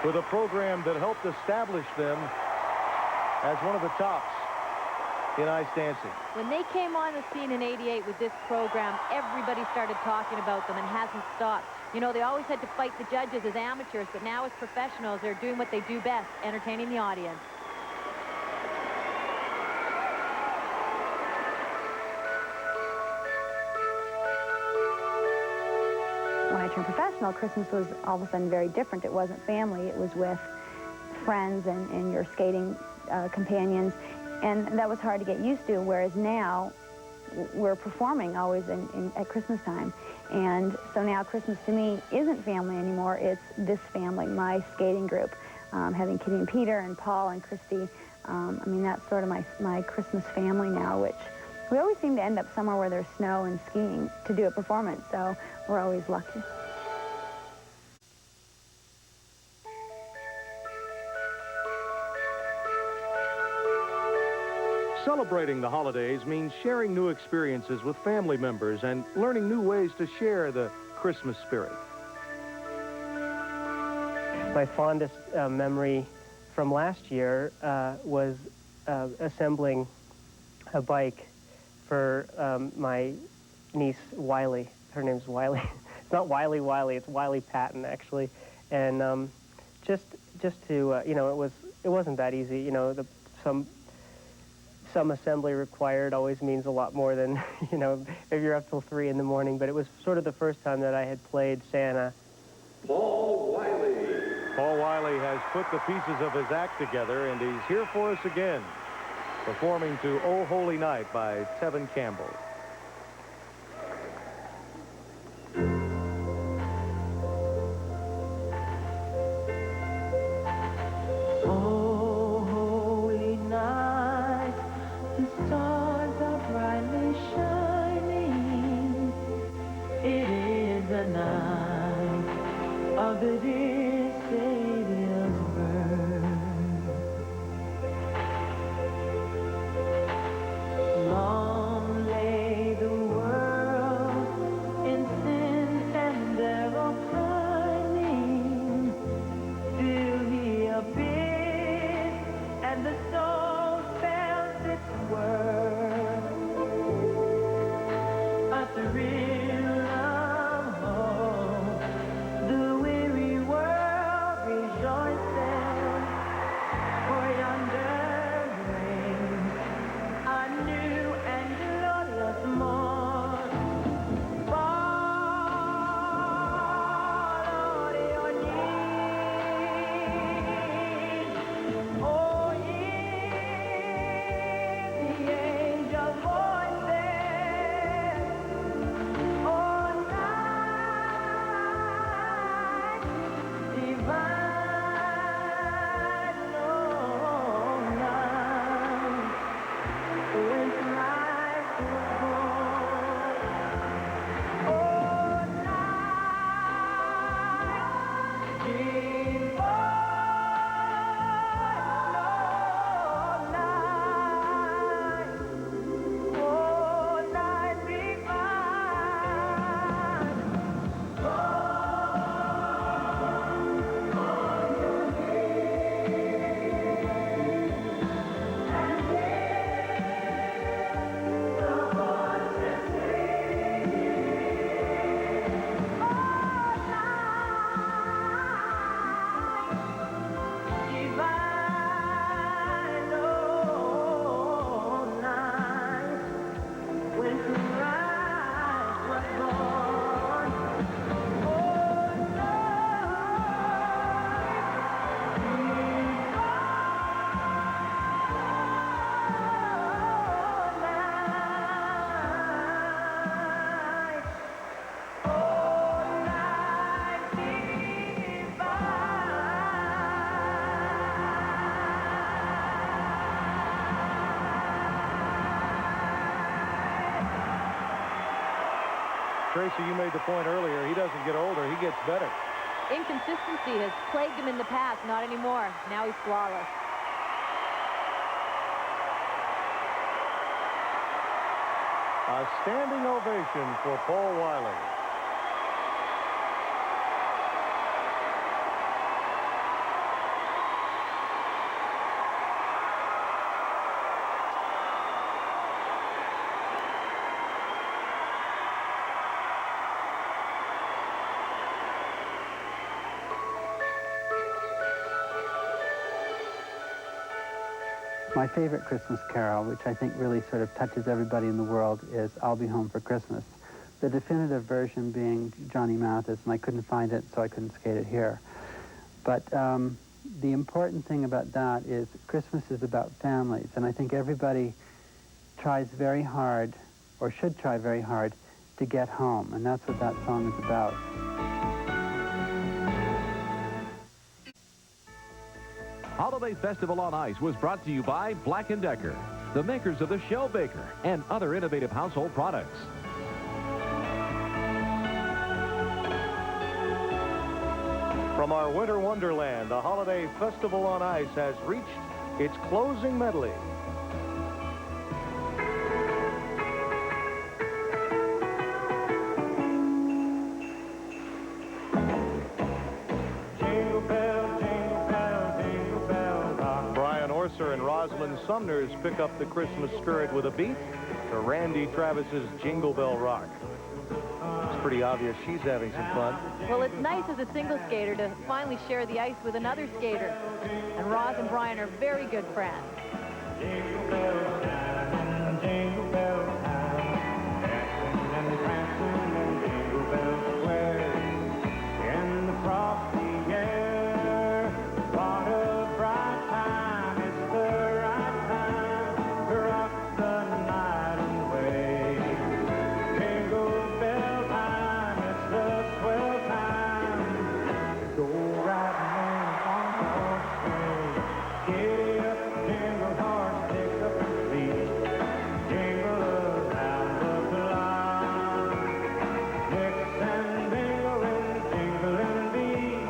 with a program that helped establish them as one of the tops in ice dancing. When they came on the scene in '88 with this program, everybody started talking about them and hasn't stopped. You know, they always had to fight the judges as amateurs, but now as professionals, they're doing what they do best, entertaining the audience. When I turned professional, Christmas was all of a sudden very different. It wasn't family, it was with friends and your skating companions, and that was hard to get used to, whereas now we're performing always at Christmas time. And so now Christmas to me isn't family anymore, it's this family, my skating group. Having Kitty and Peter and Paul and Kristi, I mean, that's sort of my Christmas family now, which we always seem to end up somewhere where there's snow and skiing to do a performance, so we're always lucky. Celebrating the holidays means sharing new experiences with family members and learning new ways to share the Christmas spirit. My fondest memory from last year was assembling a bike for my niece, Wiley. Her name's Wiley. It's not Wiley, it's Wiley Patton, actually. And just to, you know, it wasn't that easy. You know, some assembly required always means a lot more than, you know, if you're up till 3 in the morning. But it was sort of the first time that I had played Santa. Paul Wiley. Paul Wiley has put the pieces of his act together, and he's here for us again, performing to Oh Holy Night by Tevin Campbell. Oh, holy night, the stars are brightly shining. It is the night of the dear Savior's birth. Long lay the world in sin and error pining, till he appeared and the soul felt its worth. A thrill of hope, the weary world rejoices, for yonder brings a new and glorious morn. Fall on your knees, oh, hear the angel voices, oh, night divine, oh, night when Christ was born, oh, night divine, oh, night, oh, night divine. Divine, oh, night when Christ was born, oh, Tracy, you made the point earlier, he doesn't get older, he gets better. Inconsistency has plagued him in the past, not anymore. Now he's flawless. A standing ovation for Paul Wiley. My favorite Christmas carol, which I think really sort of touches everybody in the world, is I'll Be Home for Christmas. The definitive version being Johnny Mathis, and I couldn't find it, so I couldn't skate it here. But the important thing about that is Christmas is about families, and I think everybody tries very hard, or should try very hard, to get home, and that's what that song is about. Holiday Festival on Ice was brought to you by Black & Decker, the makers of the Shell Baker, and other innovative household products. From our winter wonderland, the Holiday Festival on Ice has reached its closing medley. And Rosalind Sumner's pick up the Christmas spirit with a beat. to Randy Travis's Jingle Bell Rock. It's pretty obvious she's having some fun. Well, it's nice as a single skater to finally share the ice with another skater. And Roz and Brian are very good friends. Jingle bell time, jingle bell time, dancing and prancing in Jingle Bell Square. In the frosty air, what a bright time, it's the right time to rock the night away. Jingle bell time, it's the swell time to go riding on a horse sleigh. Giddy up, jingle horse, take up your feet, jingle around the clock. Mix and mingle in the jingling beat.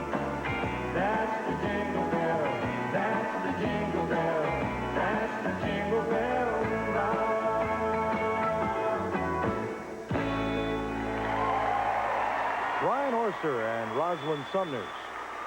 That's the jingle bell, that's the jingle bell, that's the jingle bell rock. Brian Orser and Rosalind Sumners.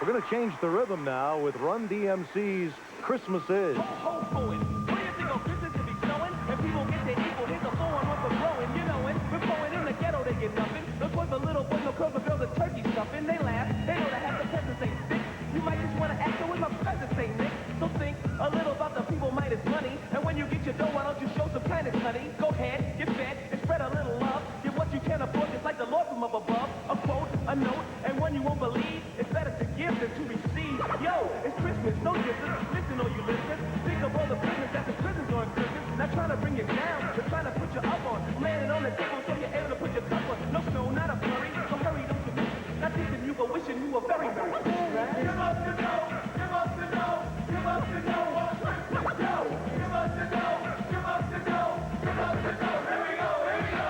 We're going to change the rhythm now with Run DMC's Christmas Is. Ho, ho, it. What do you think of Christmas to be snowing? And people get their equal, here's the 4-1 for growing. You know it. We're going in the ghetto, they get nothing. Look for the little boys, no curls, the girls, the turkey stuffing. They laugh, they know that half the presents ain't sick. You might just want to ask, so with my presents ain't Nick. So think a little about the people minus money. And when you get your dough, why don't you show some kindness, honey? Go ahead, get fed, and spread a little love. Give what you can afford, just like the Lord from up above. A quote, a note, and one you won't believe. It's better to give than to receive. Yo, it's Christmas, no difference. Listen, all you listeners. Think of all the business that the prison's on Christmas. Not trying to bring you down, but trying to put you up on. Landing on the table so you're able to put your cup on. No snow, not a flurry, so hurry, don't you miss. Not thinking you, but wishing you a very, very Christmas. Give us the dough, give us the dough, give us the dough, what's Christmas dough? Give us the dough, give us the dough, give us the dough. Here we go, here we go.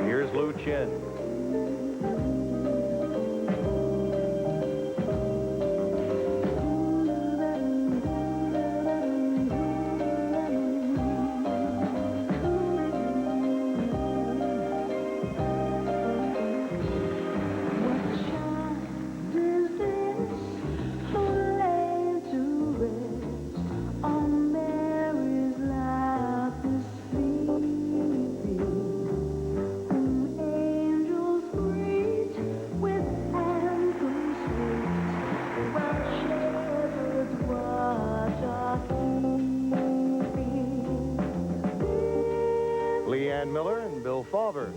Here's Lou Chin. Leanne Miller and Bill Fauver.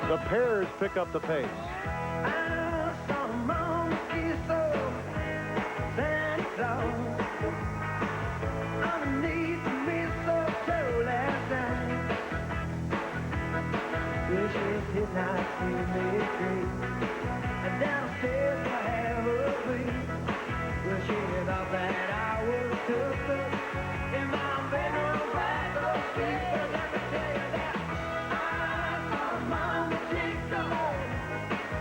The Pairs pick up the pace. And downstairs I have a sleep. Well, she thought that I was tough in my bedroom by the street. But let me tell you that I saw Mama take the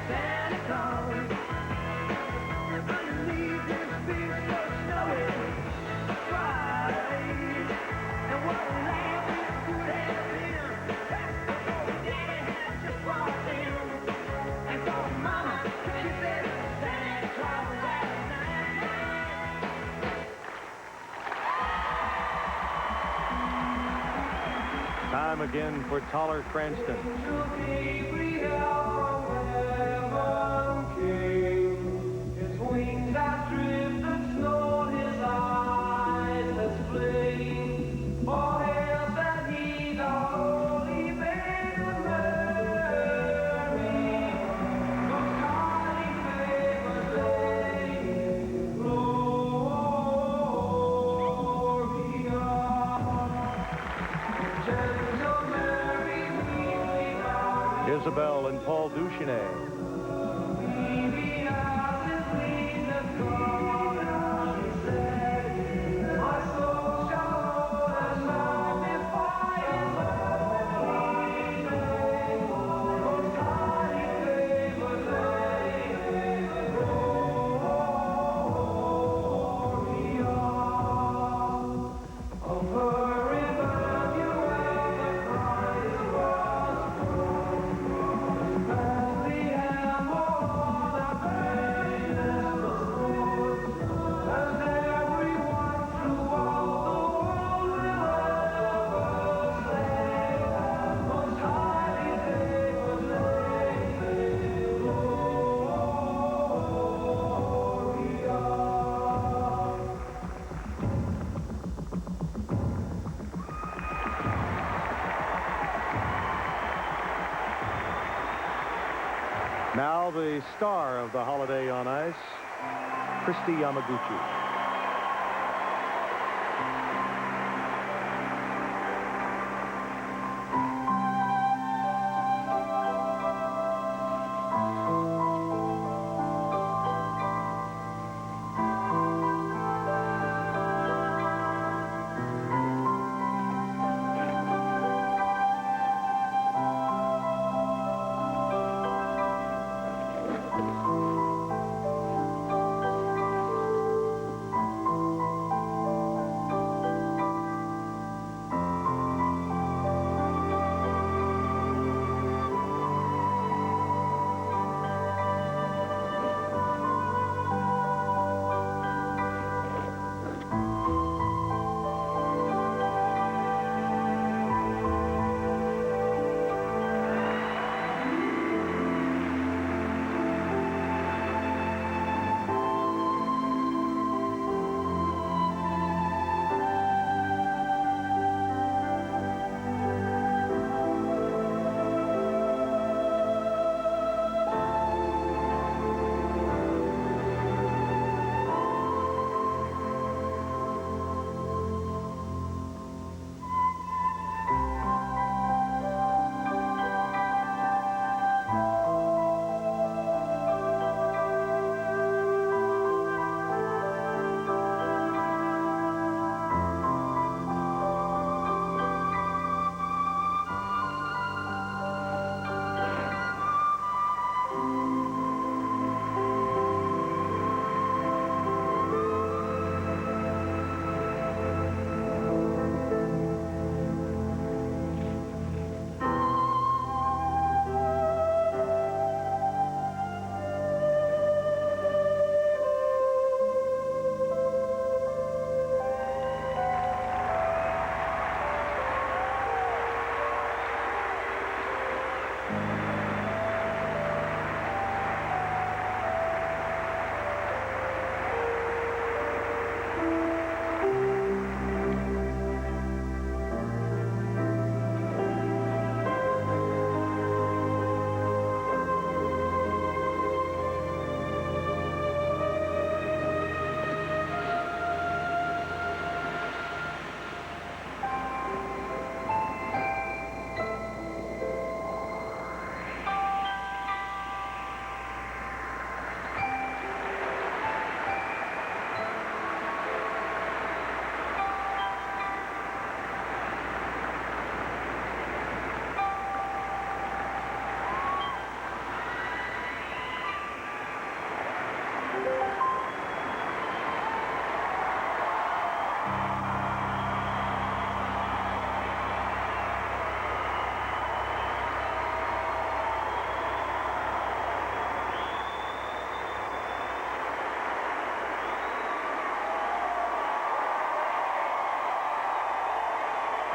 Santa Claus underneath this big stuff snowy Friday. And what a lamp it could have been. That's before Daddy had just walked in. And so Mama, she said, Santa Claus last night. Time again for Toller Cranston. His wings outstrip the snow, his eyes that flame. For hail that he's a holy man, Mary. Goes calling favors, lady, glory. Isabel and Paul Duchenet. Now the star of the holiday on ice, Kristi Yamaguchi.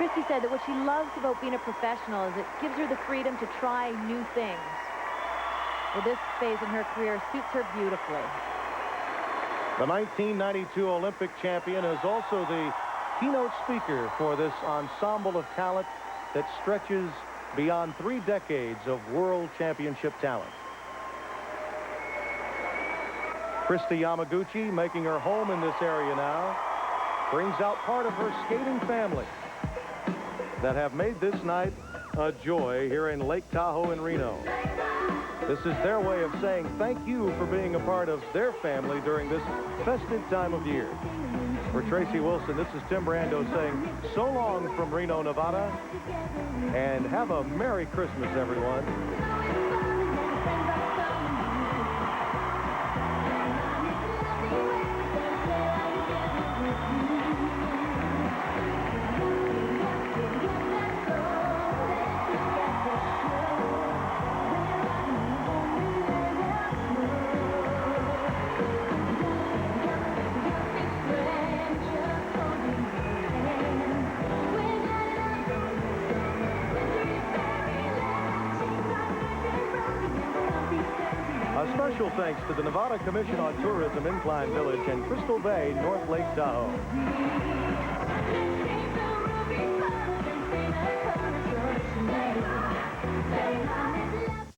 Kristi said that what she loves about being a professional is it gives her the freedom to try new things. Well, this phase in her career suits her beautifully. The 1992 Olympic champion is also the keynote speaker for this ensemble of talent that stretches beyond 3 decades of world championship talent. Kristi Yamaguchi, making her home in this area now, brings out part of her skating family that have made this night a joy here in Lake Tahoe and Reno. This is their way of saying thank you for being a part of their family during this festive time of year. For Tracy Wilson, this is Tim Brando saying so long from Reno, Nevada, and have a Merry Christmas, everyone. A special thanks to the Nevada Commission on Tourism, Incline Village, and Crystal Bay, North Lake Tahoe.